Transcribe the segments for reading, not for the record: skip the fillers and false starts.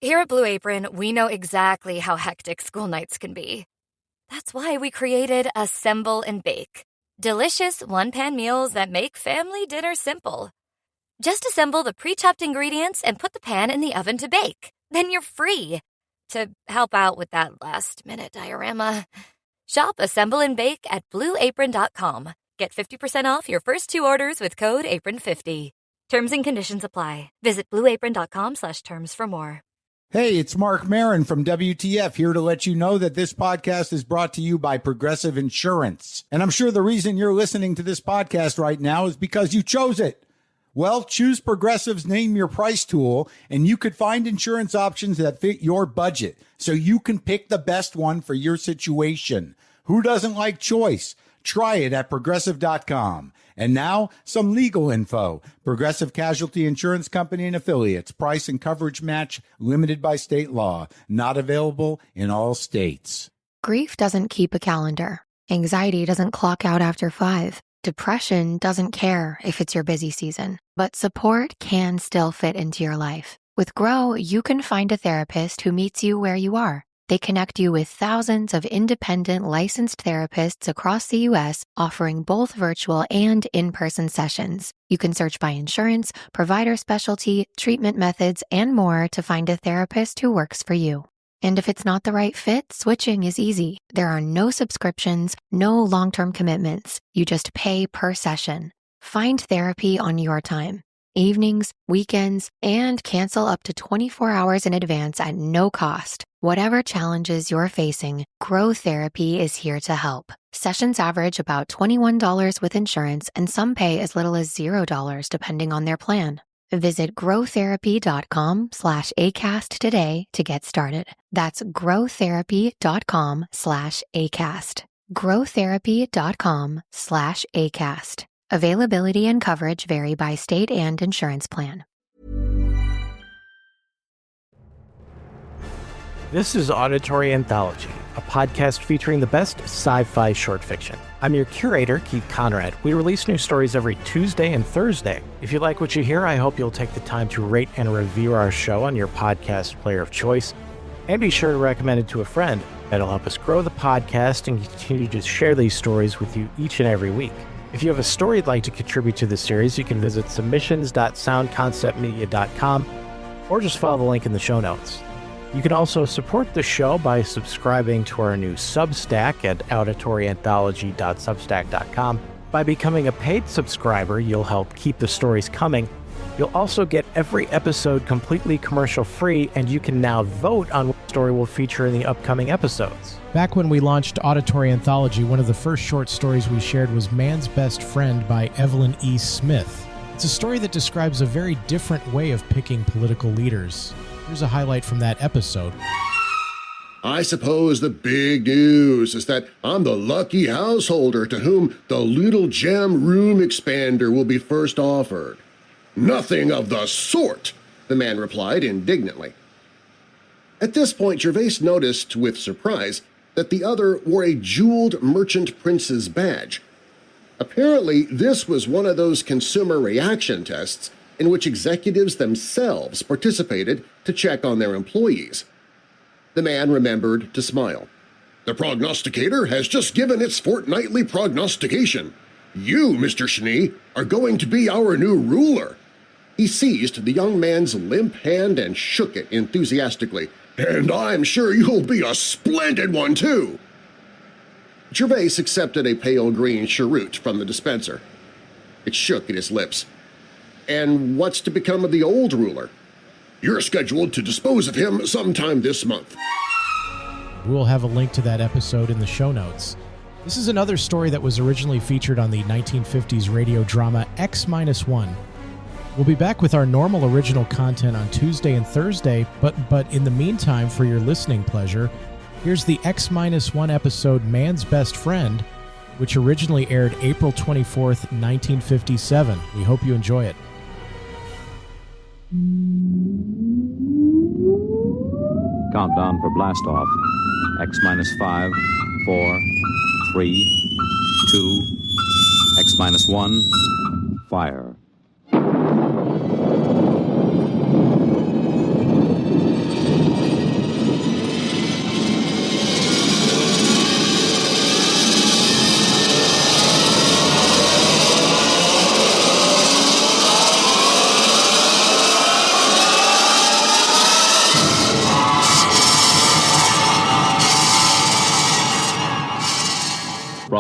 Here at Blue Apron, we know exactly how hectic school nights can be. That's why we created Assemble and Bake. Delicious one-pan meals that make family dinner simple. Just assemble the pre-chopped ingredients and put the pan in the oven to bake. Then you're free to help out with that last-minute diorama. Shop Assemble and Bake at blueapron.com. Get 50% off your first 2 orders with code APRON50. Terms and conditions apply. Visit blueapron.com/terms for more. Hey, it's Mark Marin from WTF here to let you know that this podcast is brought to you by Progressive Insurance. And I'm sure the reason you're listening to this podcast right now is because you chose it. Well, choose Progressive's Name Your Price tool, and you could find insurance options that fit your budget, so you can pick the best one for your situation. Who doesn't like choice? Try it at Progressive.com. And now, some legal info. Progressive Casualty Insurance Company and Affiliates. Price and coverage match limited by state law. Not available in all states. Grief doesn't keep a calendar. Anxiety doesn't clock out after 5. Depression doesn't care if it's your busy season. But support can still fit into your life. With Grow, you can find a therapist who meets you where you are. They connect you with thousands of independent licensed therapists across the U.S., offering both virtual and in-person sessions. You can search by insurance, provider specialty, treatment methods, and more to find a therapist who works for you. And if it's not the right fit, switching is easy. There are no subscriptions, no long-term commitments. You just pay per session. Find therapy on your time. Evenings, weekends, and cancel up to 24 hours in advance at no cost. Whatever challenges you're facing, Grow Therapy is here to help. Sessions average about $21 with insurance, and some pay as little as $0 depending on their plan. Visit growtherapy.com/ACAST today to get started. That's growtherapy.com/ACAST. growtherapy.com/ACAST. Availability and coverage vary by state and insurance plan. This is Auditory Anthology, a podcast featuring the best sci-fi short fiction. I'm your curator, Keith Conrad. We release new stories every Tuesday and Thursday. If you like what you hear, I hope you'll take the time to rate and review our show on your podcast player of choice. And be sure to recommend it to a friend. That'll help us grow the podcast and continue to share these stories with you each and every week. If you have a story you'd like to contribute to the series, you can visit submissions.soundconceptmedia.com or just follow the link in the show notes. You can also support the show by subscribing to our new Substack at auditoryanthology.substack.com. By becoming a paid subscriber, you'll help keep the stories coming. You'll also get every episode completely commercial-free, and you can now vote on what story will feature in the upcoming episodes. Back when we launched Auditory Anthology, one of the first short stories we shared was Man's Best Friend by Evelyn E. Smith. It's a story that describes a very different way of picking political leaders. Here's a highlight from that episode. I suppose the big news is that I'm the lucky householder to whom the Little Gem Room Expander will be first offered. Nothing of the sort, the man replied indignantly. At this point, Gervais noticed with surprise that the other wore a jeweled merchant prince's badge. Apparently, this was one of those consumer reaction tests in which executives themselves participated to check on their employees. The man remembered to smile. The prognosticator has just given its fortnightly prognostication. You, Mr. Schnee, are going to be our new ruler. He seized the young man's limp hand and shook it enthusiastically. And I'm sure you'll be a splendid one, too. Gervais accepted a pale green cheroot from the dispenser. It shook at his lips. And what's to become of the old ruler? You're scheduled to dispose of him sometime this month. We'll have a link to that episode in the show notes. This is another story that was originally featured on the 1950s radio drama X-1. We'll be back with our normal original content on Tuesday and Thursday, but in the meantime, for your listening pleasure, here's the X-1 episode Man's Best Friend, which originally aired April 24th, 1957. We hope you enjoy it. Countdown for blast off. X-5, 4, 3, 2, X-1, fire.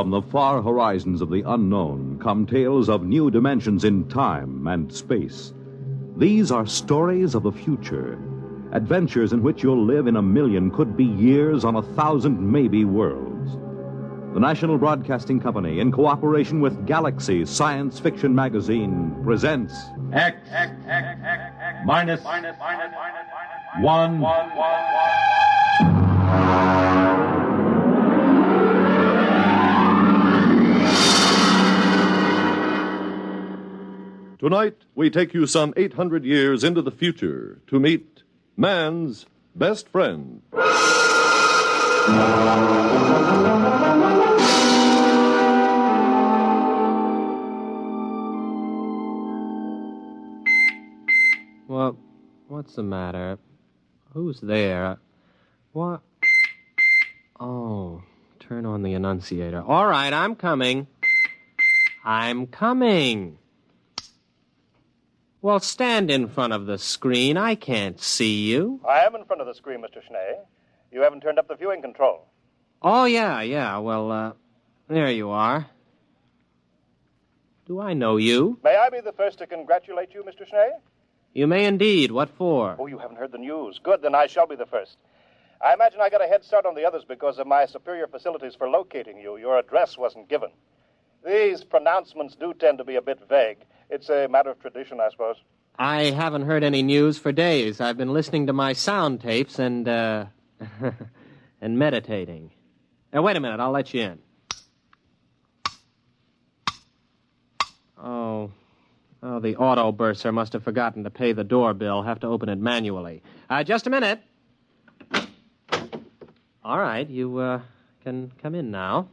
From the far horizons of the unknown come tales of new dimensions in time and space. These are stories of the future, adventures in which you'll live in a million, could be years, on 1,000 maybe worlds. The National Broadcasting Company, in cooperation with Galaxy Science Fiction Magazine, presents X minus 1. Tonight, we take you some 800 years into the future to meet man's best friend. Well, what's the matter? Who's there? What? Oh, turn on the annunciator. All right, I'm coming. I'm coming. Well, stand in front of the screen. I can't see you. I am in front of the screen, Mr. Schnee. You haven't turned up the viewing control. Oh, yeah. Well, there you are. Do I know you? May I be the first to congratulate you, Mr. Schnee? You may indeed. What for? Oh, you haven't heard the news. Good, then I shall be the first. I imagine I got a head start on the others because of my superior facilities for locating you. Your address wasn't given. These pronouncements do tend to be a bit vague. It's a matter of tradition, I suppose. I haven't heard any news for days. I've been listening to my sound tapes and and meditating. Now, wait a minute. I'll let you in. Oh, the auto bursar must have forgotten to pay the doorbell. Have to open it manually. Just a minute. All right, you can come in now.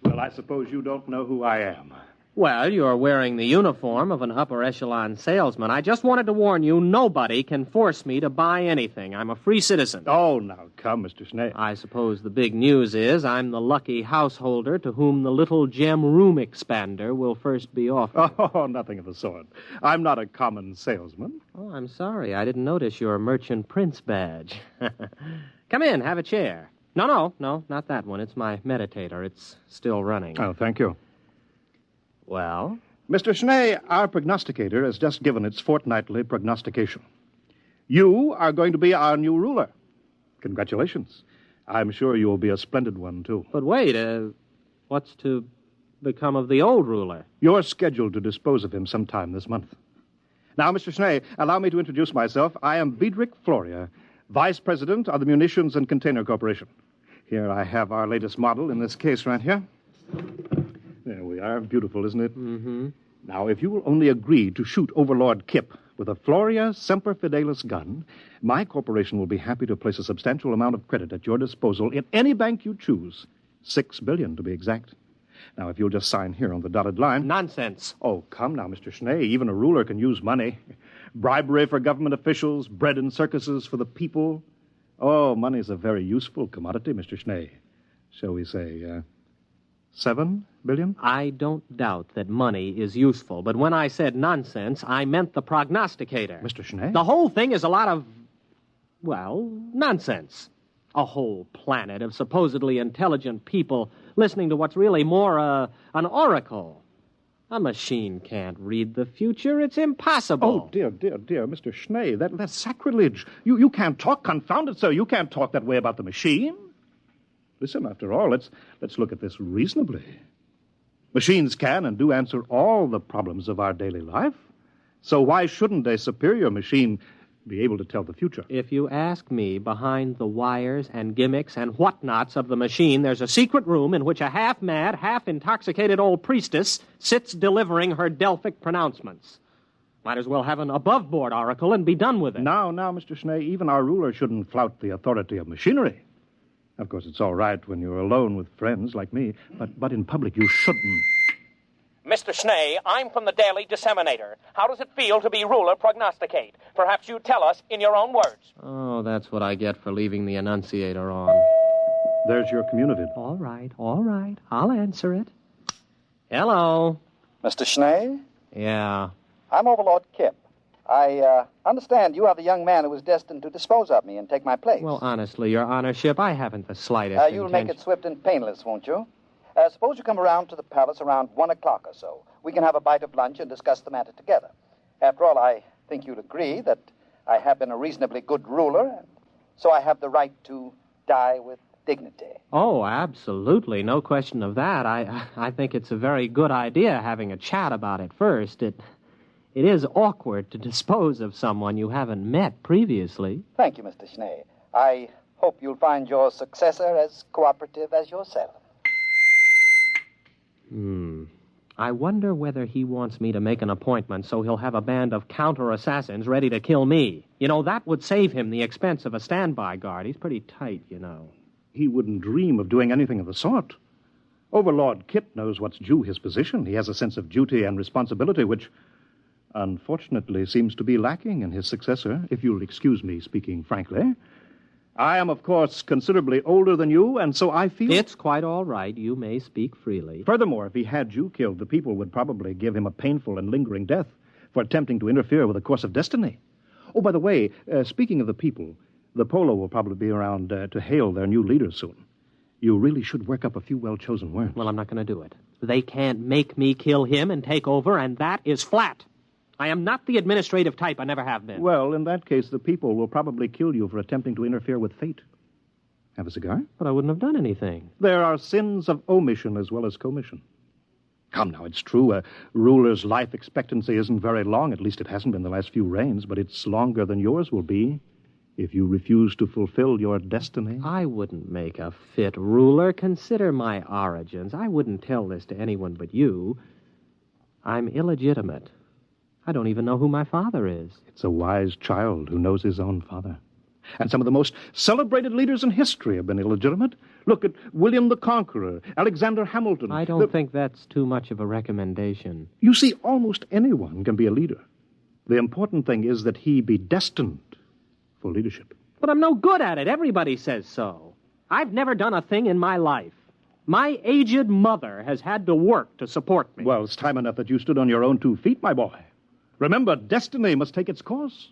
Well, I suppose you don't know who I am. Well, you're wearing the uniform of an upper echelon salesman. I just wanted to warn you, nobody can force me to buy anything. I'm a free citizen. Oh, now, come, Mr. Schnee. I suppose the big news is I'm the lucky householder to whom the little gem room expander will first be offered. Oh, nothing of the sort. I'm not a common salesman. Oh, I'm sorry. I didn't notice your merchant prince badge. Come in, have a chair. No, not that one. It's my meditator. It's still running. Oh, thank you. Well? Mr. Schnee, our prognosticator has just given its fortnightly prognostication. You are going to be our new ruler. Congratulations. I'm sure you will be a splendid one, too. But wait, what's to become of the old ruler? You're scheduled to dispose of him sometime this month. Now, Mr. Schnee, allow me to introduce myself. I am Biedrich Floria, Vice President of the Munitions and Container Corporation. Here I have our latest model in this case right here. There we are. Beautiful, isn't it? Mm-hmm. Now, if you will only agree to shoot Overlord Kip with a Floria Semper Fidelis gun, my corporation will be happy to place a substantial amount of credit at your disposal in any bank you choose. $6 billion, to be exact. Now, if you'll just sign here on the dotted line... Nonsense. Oh, come now, Mr. Schnee. Even a ruler can use money. Bribery for government officials, bread and circuses for the people. Oh, money's a very useful commodity, Mr. Schnee. Shall we say, $7 billion? I don't doubt that money is useful, but when I said nonsense, I meant the prognosticator. Mr. Schnee? The whole thing is a lot of, well, nonsense. A whole planet of supposedly intelligent people listening to what's really more an oracle. A machine can't read the future. It's impossible. Oh, dear, Mr. Schnee, that's sacrilege. You can't talk, confound it, sir. You can't talk that way about the machine. Listen, after all, let's look at this reasonably. Machines can and do answer all the problems of our daily life. So why shouldn't a superior machine be able to tell the future? If you ask me, behind the wires and gimmicks and whatnots of the machine, there's a secret room in which a half-mad, half-intoxicated old priestess sits delivering her Delphic pronouncements. Might as well have an above-board oracle and be done with it. Now, Mr. Schnee, even our ruler shouldn't flout the authority of machinery. Of course, it's all right when you're alone with friends like me, but in public you shouldn't. Mr. Schnee, I'm from the Daily Disseminator. How does it feel to be ruler prognosticate? Perhaps you tell us in your own words. Oh, that's what I get for leaving the annunciator on. There's your community. All right. I'll answer it. Hello. Mr. Schnee? Yeah. I'm Overlord Kip. I understand you are the young man who was destined to dispose of me and take my place. Well, honestly, Your Honorship, I haven't the slightest You'll make it swift and painless, won't you? Suppose you come around to the palace around 1 o'clock or so. We can have a bite of lunch and discuss the matter together. After all, I think you'd agree that I have been a reasonably good ruler, so I have the right to die with dignity. Oh, absolutely. No question of that. I think it's a very good idea having a chat about it first. It is awkward to dispose of someone you haven't met previously. Thank you, Mr. Schnee. I hope you'll find your successor as cooperative as yourself. I wonder whether he wants me to make an appointment so he'll have a band of counter-assassins ready to kill me. You know, that would save him the expense of a standby guard. He's pretty tight, you know. He wouldn't dream of doing anything of the sort. Overlord Kip knows what's due his position. He has a sense of duty and responsibility, which, unfortunately, seems to be lacking in his successor, if you'll excuse me speaking frankly. I am, of course, considerably older than you, and so I feel... It's quite all right. You may speak freely. Furthermore, if he had you killed, the people would probably give him a painful and lingering death for attempting to interfere with the course of destiny. Oh, by the way, speaking of the people, the Polo will probably be around to hail their new leader soon. You really should work up a few well-chosen words. Well, I'm not going to do it. They can't make me kill him and take over, and that is flat. I am not the administrative type. I never have been. Well, in that case, the people will probably kill you for attempting to interfere with fate. Have a cigar? But I wouldn't have done anything. There are sins of omission as well as commission. Come now, it's true. A ruler's life expectancy isn't very long. At least it hasn't been the last few reigns, but it's longer than yours will be if you refuse to fulfill your destiny. I wouldn't make a fit ruler. Consider my origins. I wouldn't tell this to anyone but you. I'm illegitimate. I don't even know who my father is. It's a wise child who knows his own father. And some of the most celebrated leaders in history have been illegitimate. Look at William the Conqueror, Alexander Hamilton. I don't think that's too much of a recommendation. You see, almost anyone can be a leader. The important thing is that he be destined for leadership. But I'm no good at it. Everybody says so. I've never done a thing in my life. My aged mother has had to work to support me. Well, it's time enough that you stood on your own 2 feet, my boy. Remember, destiny must take its course.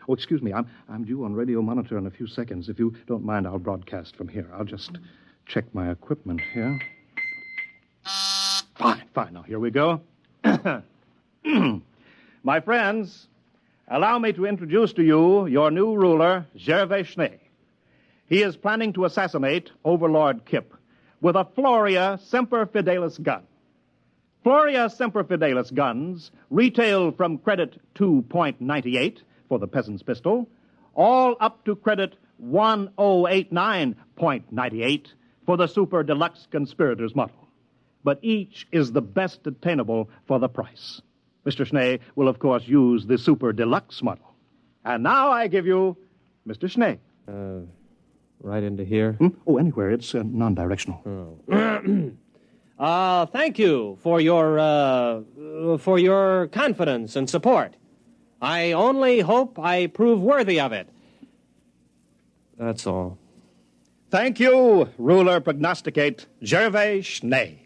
Oh, excuse me, I'm due on radio monitor in a few seconds. If you don't mind, I'll broadcast from here. I'll just check my equipment here. Fine. Now, here we go. My friends, allow me to introduce to you your new ruler, Gervais Schnee. He is planning to assassinate Overlord Kip with a Floria Semper Fidelis gun. Floria Semper Fidelis guns retail from credit 2.98 for the peasant's pistol, all up to credit 1089.98 for the super deluxe conspirator's model. But each is the best attainable for the price. Mr. Schnee will, of course, use the super deluxe model. And now I give you Mr. Schnee. Right into here? Oh, anywhere. It's non-directional. Thank you for your confidence and support. I only hope I prove worthy of it. That's all. Thank you, ruler prognosticate Gervais Schnee.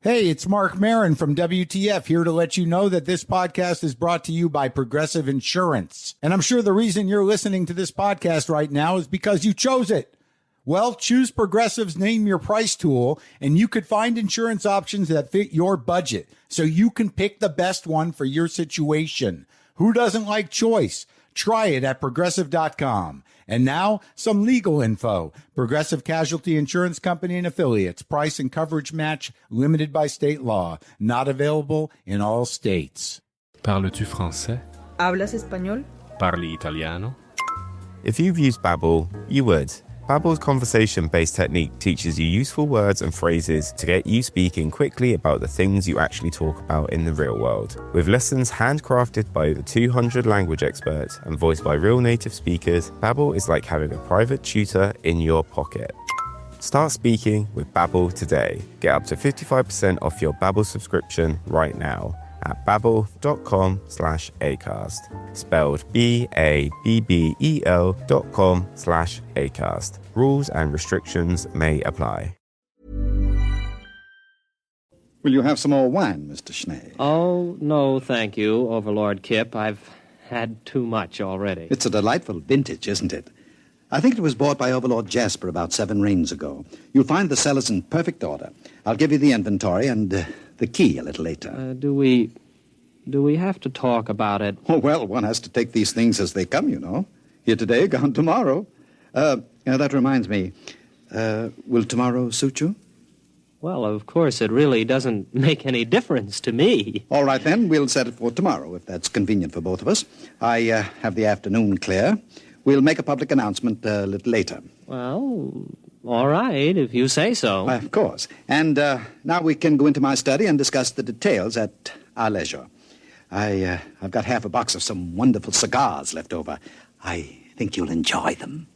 Hey, it's Mark Marin from WTF here to let you know that this podcast is brought to you by Progressive Insurance. And I'm sure the reason you're listening to this podcast right now is because you chose it. Well, choose Progressive's Name Your Price tool, and you could find insurance options that fit your budget, so you can pick the best one for your situation. Who doesn't like choice? Try it at Progressive.com. And now, some legal info. Progressive Casualty Insurance Company and Affiliates. Price and coverage match limited by state law. Not available in all states. Parles-tu français? ¿Hablas español? Parli italiano? If you've used Babbel, you would. Babbel's conversation-based technique teaches you useful words and phrases to get you speaking quickly about the things you actually talk about in the real world. With lessons handcrafted by over 200 language experts and voiced by real native speakers, Babbel is like having a private tutor in your pocket. Start speaking with Babbel today. Get up to 55% off your Babbel subscription right now at babbel.com/acast. Spelled BABBEL.com/acast. Rules and restrictions may apply. Will you have some more wine, Mr. Schnee? Oh, no, thank you, Overlord Kip. I've had too much already. It's a delightful vintage, isn't it? I think it was bought by Overlord Jasper about 7 rains ago. You'll find the cellars in perfect order. I'll give you the inventory and the key a little later. Do we have to talk about it? Oh, well, one has to take these things as they come, you know. Here today, gone tomorrow. That reminds me. Will tomorrow suit you? Well, of course, it really doesn't make any difference to me. All right, then. We'll set it for tomorrow, if that's convenient for both of us. I have the afternoon clear. We'll make a public announcement a little later. Well, all right, if you say so. Of course. And now we can go into my study and discuss the details at our leisure. I've got half a box of some wonderful cigars left over. I think you'll enjoy them.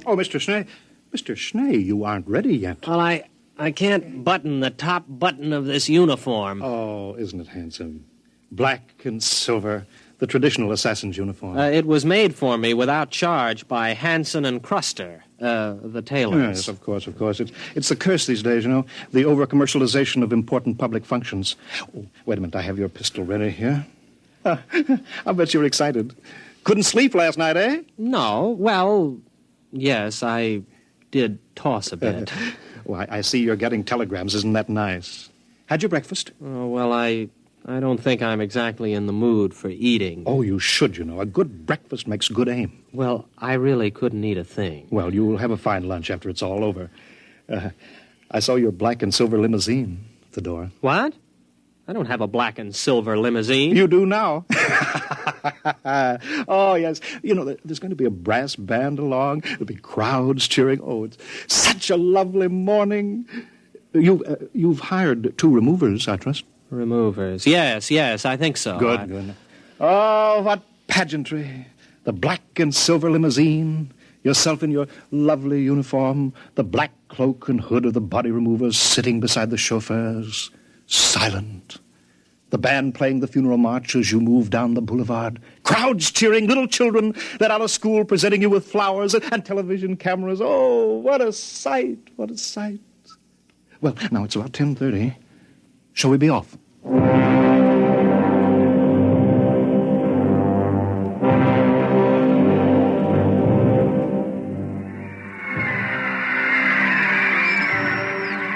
Oh, Mr. Schnee. Mr. Schnee, you aren't ready yet. Well, I can't button the top button of this uniform. Oh, isn't it handsome? Black and silver, the traditional assassin's uniform. It was made for me without charge by Hanson and Cruster, the tailors. Yes, of course. It's the curse these days, you know, the over-commercialization of important public functions. Oh, wait a minute, I have your pistol ready here. I bet you're excited. Couldn't sleep last night, eh? No, well, yes, I did toss a bit. Well, I see you're getting telegrams. Isn't that nice? Had your breakfast? Oh, well, I don't think I'm exactly in the mood for eating. Oh, you should, you know. A good breakfast makes good aim. Well, I really couldn't eat a thing. Well, you'll have a fine lunch after it's all over. I saw your black and silver limousine at the door. What? I don't have a black and silver limousine. You do now. Oh, yes. You know, there's going to be a brass band along. There'll be crowds cheering. Oh, it's such a lovely morning. You've hired 2 removers, I trust. Removers. Yes, I think so. Good. Oh, what pageantry. The black and silver limousine, yourself in your lovely uniform, the black cloak and hood of the body removers sitting beside the chauffeurs, silent. The band playing the funeral march as you move down the boulevard. Crowds cheering, little children that out of school presenting you with flowers and television cameras. Oh, what a sight, what a sight. Well, now it's about 10:30. Shall we be off?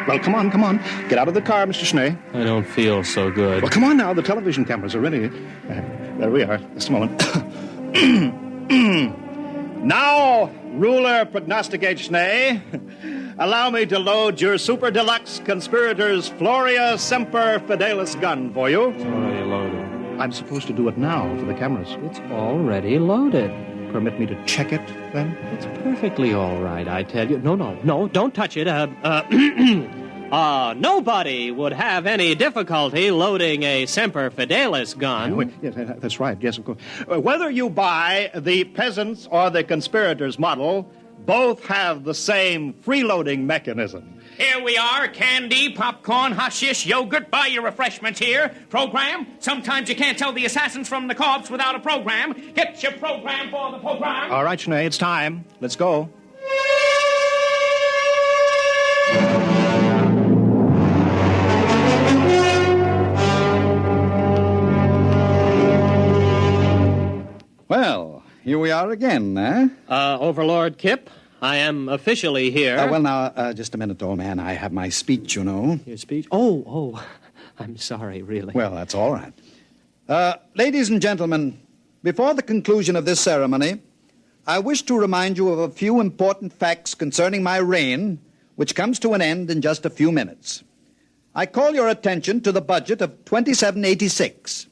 Well, come on. Get out of the car, Mr. Schnee. I don't feel so good. Well, come on now. The television cameras are ready. There we are. Just a moment. Now, ruler prognosticate Schnee, allow me to load your super deluxe conspirators Floria Semper Fidelis gun for you. It's already loaded. I'm supposed to do it now for the cameras. It's already loaded. Permit me to check it, then? It's perfectly all right, I tell you. No, don't touch it. Nobody would have any difficulty loading a Semper Fidelis gun. Yes, that's right. Yes, of course. Whether you buy the peasants or the conspirators model, both have the same freeloading mechanism. Here we are, candy, popcorn, hashish, yogurt. Buy your refreshments here. Program. Sometimes you can't tell the assassins from the cops without a program. Get your program for the program. All right, Schnee, it's time. Let's go. Well, here we are again, eh? Overlord Kip, I am officially here. Well, now, just a minute, old man. I have my speech, you know. Your speech? Oh, I'm sorry, really. Well, that's all right. Ladies and gentlemen, before the conclusion of this ceremony, I wish to remind you of a few important facts concerning my reign, which comes to an end in just a few minutes. I call your attention to the budget of 2786.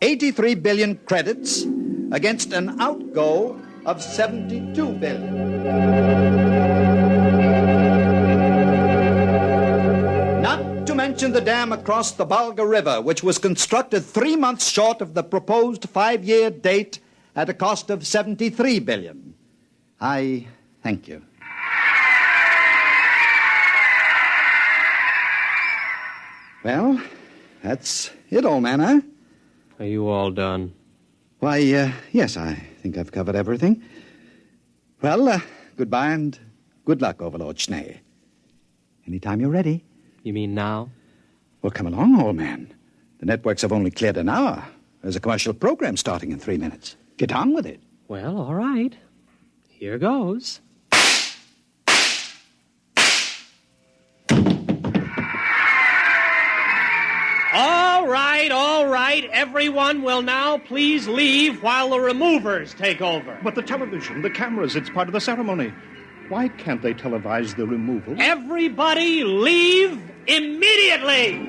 83 billion credits against an outgo of 72 billion. Not to mention the dam across the Volga River, which was constructed 3 months short of the proposed 5-year date at a cost of 73 billion. I thank you. Well, that's it, old man, huh? Are you all done? Why, yes, I think I've covered everything. Well, Goodbye and good luck, Overlord Schnee. Anytime you're ready. You mean now? Well, come along, old man. The networks have only cleared an hour. There's a commercial program starting in 3 minutes. Get on with it. Well, all right. Here goes. All right. Everyone will now please leave while the removers take over. But the television, the cameras, it's part of the ceremony. Why can't they televise the removal? Everybody leave immediately!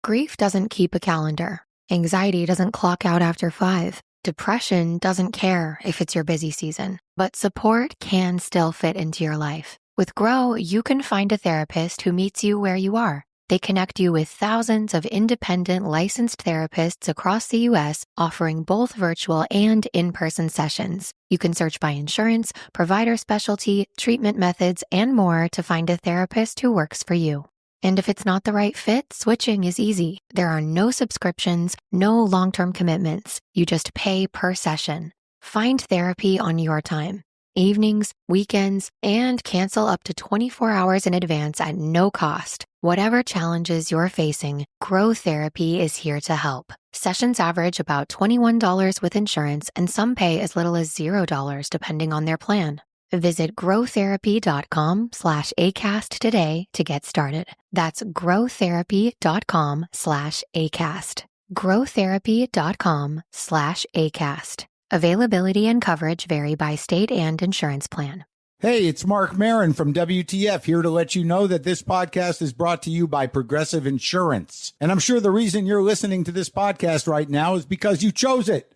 Grief doesn't keep a calendar. Anxiety doesn't clock out after 5. Depression doesn't care if it's your busy season. But support can still fit into your life. With Grow, you can find a therapist who meets you where you are. They connect you with thousands of independent licensed therapists across the U.S., offering both virtual and in-person sessions. You can search by insurance, provider specialty, treatment methods, and more to find a therapist who works for you. And if it's not the right fit, switching is easy. There are no subscriptions, no long-term commitments. You just pay per session. Find therapy on your time. Evenings, weekends, and cancel up to 24 hours in advance at no cost. Whatever challenges you're facing, Grow Therapy is here to help. Sessions average about $21 with insurance, and some pay as little as $0 depending on their plan. Visit growtherapy.com/ACAST today to get started. That's growtherapy.com/ACAST. growtherapy.com/ACAST. Availability and coverage vary by state and insurance plan. Hey, it's Mark Marin from WTF here to let you know that this podcast is brought to you by Progressive Insurance. And I'm sure the reason you're listening to this podcast right now is because you chose it.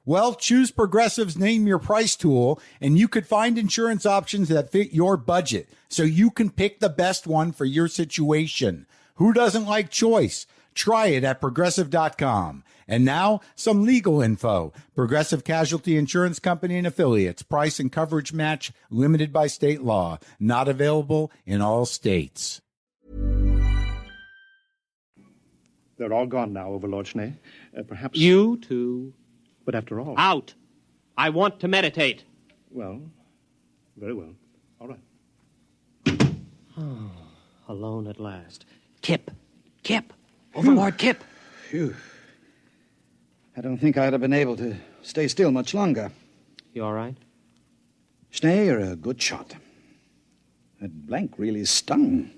Well, choose Progressive's Name Your Price tool, and you could find insurance options that fit your budget, so you can pick the best one for your situation. Who doesn't like choice? Try it at Progressive.com. And now, some legal info. Progressive Casualty Insurance Company and Affiliates. Price and coverage match limited by state law. Not available in all states. They're all gone now, Overlord Schnee. Perhaps... You too. But after all... Out! I want to meditate. Well, very well. All right. Oh, alone at last. Kip! Overlord Kip! Phew. I don't think I'd have been able to stay still much longer. You all right? Schnee, you're a good shot. That blank really stung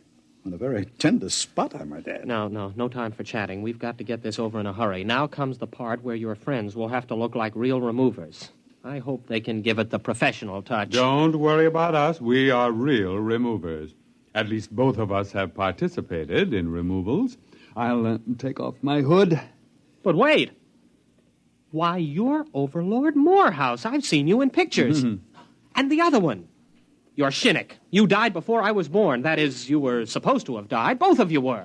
on a very tender spot, I might add. No time for chatting. We've got to get this over in a hurry. Now comes the part where your friends will have to look like real removers. I hope they can give it the professional touch. Don't worry about us. We are real removers. At least both of us have participated in removals. I'll take off my hood. But wait. Why, you're Overlord Morehouse. I've seen you in pictures. Mm-hmm. And the other one. You're Shinnick. You died before I was born. That is, you were supposed to have died. Both of you were.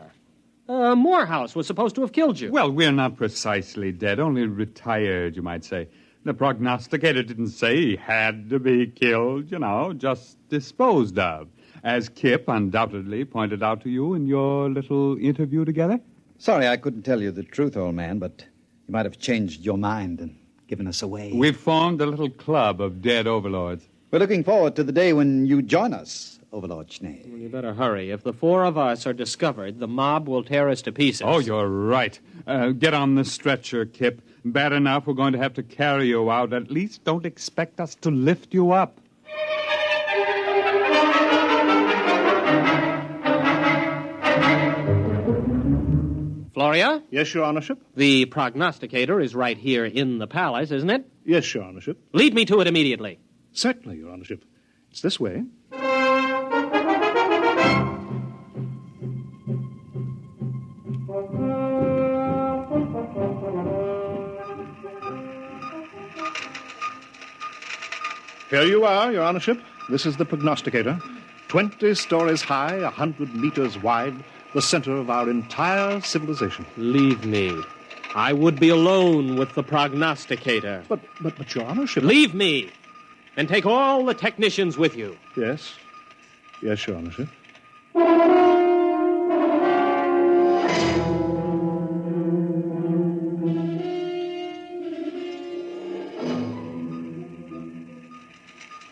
Morehouse was supposed to have killed you. Well, we're not precisely dead, only retired, you might say. The prognosticator didn't say he had to be killed, just disposed of, as Kip undoubtedly pointed out to you in your little interview together. Sorry I couldn't tell you the truth, old man, but you might have changed your mind and given us away. We've formed a little club of dead overlords. We're looking forward to the day when you join us, Overlord Schnee. Well, you better hurry. If the four of us are discovered, the mob will tear us to pieces. Oh, you're right. Get on the stretcher, Kip. Bad enough we're going to have to carry you out. At least don't expect us to lift you up. Floria? Yes, Your Honorship? The prognosticator is right here in the palace, isn't it? Yes, Your Honorship. Lead me to it immediately. Certainly, Your Honorship. It's this way. Here you are, Your Honorship. This is the prognosticator. 20 stories high, 100 meters wide, the center of our entire civilization. Leave me. I would be alone with the prognosticator. But, Your Honorship... Leave me, and take all the technicians with you. Yes. Yes, Your Honorship.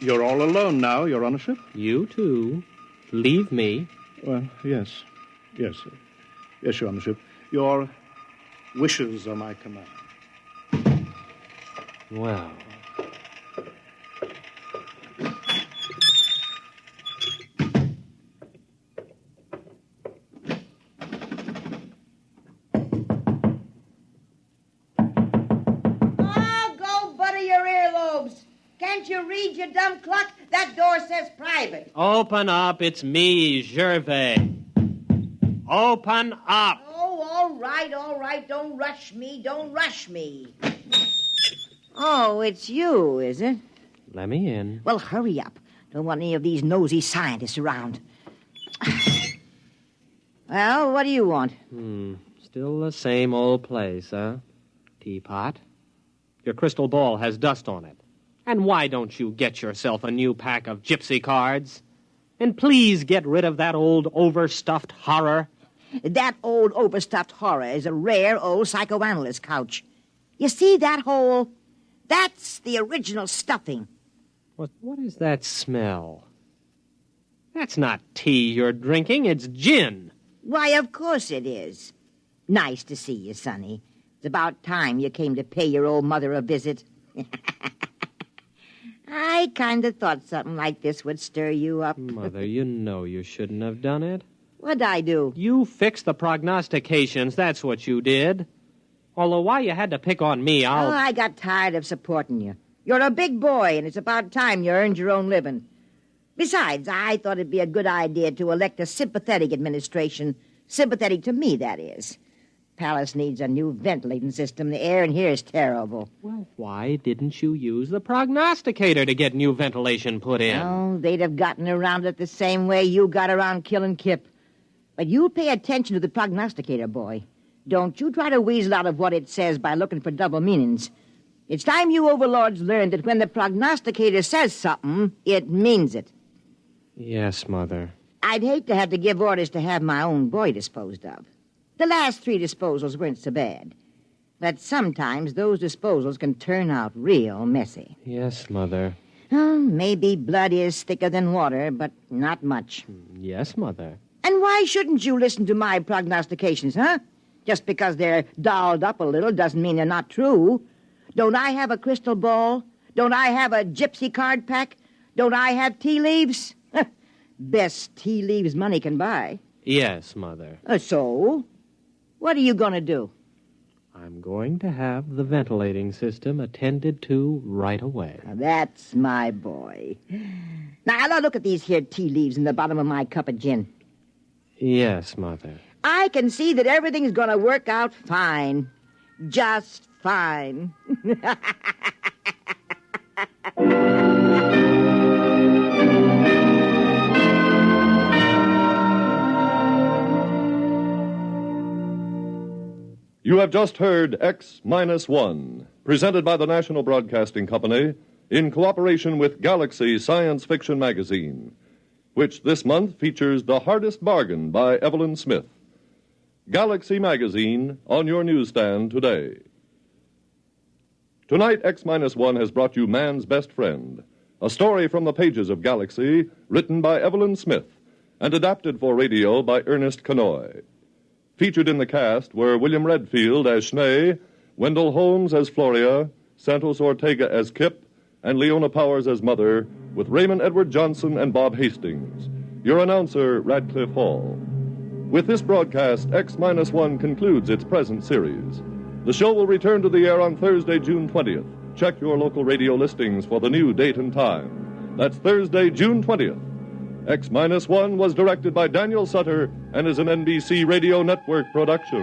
You're all alone now, Your Honorship? You too. Leave me. Well, yes. Yes, sir. Yes, Your Honorship. Your wishes are my command. Well. Can't you read, you dumb cluck? That door says private. Open up. It's me, Gervais. Open up. Oh, all right. Don't rush me. Oh, it's you, is it? Let me in. Well, hurry up. Don't want any of these nosy scientists around. Well, what do you want? Still the same old place, huh? Teapot. Your crystal ball has dust on it. And why don't you get yourself a new pack of gypsy cards? And please get rid of that old overstuffed horror. That old overstuffed horror is a rare old psychoanalyst couch. You see that hole? That's the original stuffing. What is that smell? That's not tea you're drinking, it's gin. Why, of course it is. Nice to see you, Sonny. It's about time you came to pay your old mother a visit. I kind of thought something like this would stir you up. Mother, you know you shouldn't have done it. What'd I do? You fixed the prognostications, that's what you did. Although why you had to pick on me, I got tired of supporting you. You're a big boy, and it's about time you earned your own living. Besides, I thought it'd be a good idea to elect a sympathetic administration. Sympathetic to me, that is. Palace needs a new ventilating system. The air in here is terrible. Well, why didn't you use the prognosticator to get new ventilation put in? Oh, they'd have gotten around it the same way you got around killing Kip. But you pay attention to the prognosticator, boy. Don't you try to weasel out of what it says by looking for double meanings. It's time you overlords learned that when the prognosticator says something, it means it. Yes, Mother. I'd hate to have to give orders to have my own boy disposed of. The last 3 disposals weren't so bad. But sometimes those disposals can turn out real messy. Yes, Mother. Maybe blood is thicker than water, but not much. Yes, Mother. And why shouldn't you listen to my prognostications, huh? Just because they're dolled up a little doesn't mean they're not true. Don't I have a crystal ball? Don't I have a gypsy card pack? Don't I have tea leaves? Best tea leaves money can buy. Yes, Mother. So? What are you going to do? I'm going to have the ventilating system attended to right away. Now, that's my boy. Now, look at these here tea leaves in the bottom of my cup of gin. Yes, Mother. I can see that everything's going to work out fine. Just fine. You have just heard X-1, presented by the National Broadcasting Company in cooperation with Galaxy Science Fiction Magazine, which this month features The Hardest Bargain by Evelyn Smith. Galaxy Magazine on your newsstand today. Tonight, X-1 has brought you Man's Best Friend, a story from the pages of Galaxy, written by Evelyn Smith and adapted for radio by Ernest Kanoy. Featured in the cast were William Redfield as Schnee, Wendell Holmes as Floria, Santos Ortega as Kip, and Leona Powers as Mother, with Raymond Edward Johnson and Bob Hastings. Your announcer, Radcliffe Hall. With this broadcast, X-1 concludes its present series. The show will return to the air on Thursday, June 20th. Check your local radio listings for the new date and time. That's Thursday, June 20th. X-1 was directed by Daniel Sutter and is an NBC Radio Network production.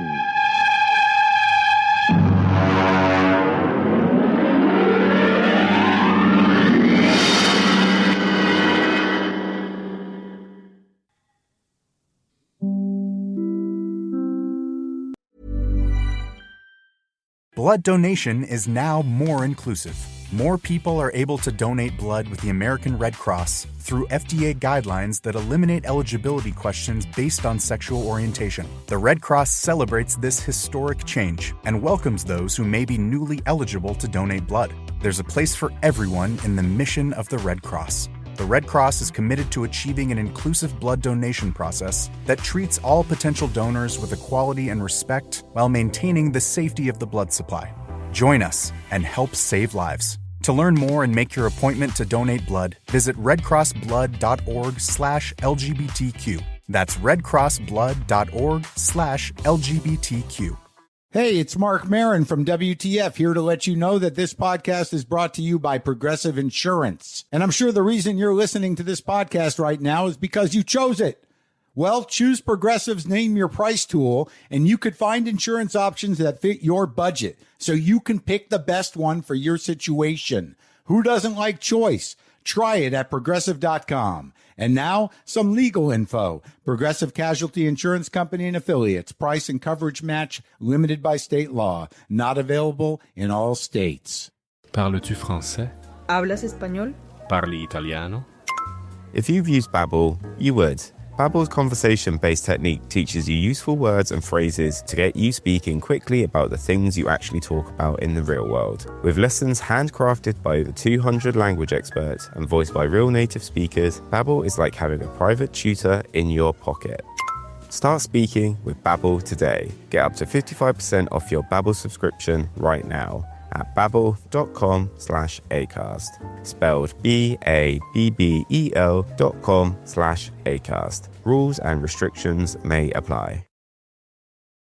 Blood donation is now more inclusive. More people are able to donate blood with the American Red Cross through FDA guidelines that eliminate eligibility questions based on sexual orientation. The Red Cross celebrates this historic change and welcomes those who may be newly eligible to donate blood. There's a place for everyone in the mission of the Red Cross. The Red Cross is committed to achieving an inclusive blood donation process that treats all potential donors with equality and respect while maintaining the safety of the blood supply. Join us and help save lives. To learn more and make your appointment to donate blood, visit redcrossblood.org/LGBTQ. That's redcrossblood.org/LGBTQ. Hey, it's Mark Marin from WTF here to let you know that this podcast is brought to you by Progressive Insurance. And I'm sure the reason you're listening to this podcast right now is because you chose it. Well, choose Progressive's Name Your Price tool, and you could find insurance options that fit your budget, so you can pick the best one for your situation. Who doesn't like choice? Try it at Progressive.com. And now, some legal info. Progressive Casualty Insurance Company and Affiliates. Price and coverage match limited by state law. Not available in all states. Parles-tu français? ¿Hablas español? Parli italiano? If you've used Babbel, you would. Babbel's conversation-based technique teaches you useful words and phrases to get you speaking quickly about the things you actually talk about in the real world. With lessons handcrafted by over 200 language experts and voiced by real native speakers, Babbel is like having a private tutor in your pocket. Start speaking with Babbel today. Get up to 55% off your Babbel subscription right now at babbel.com/acast. Spelled BABBEL.com/acast. Rules and restrictions may apply.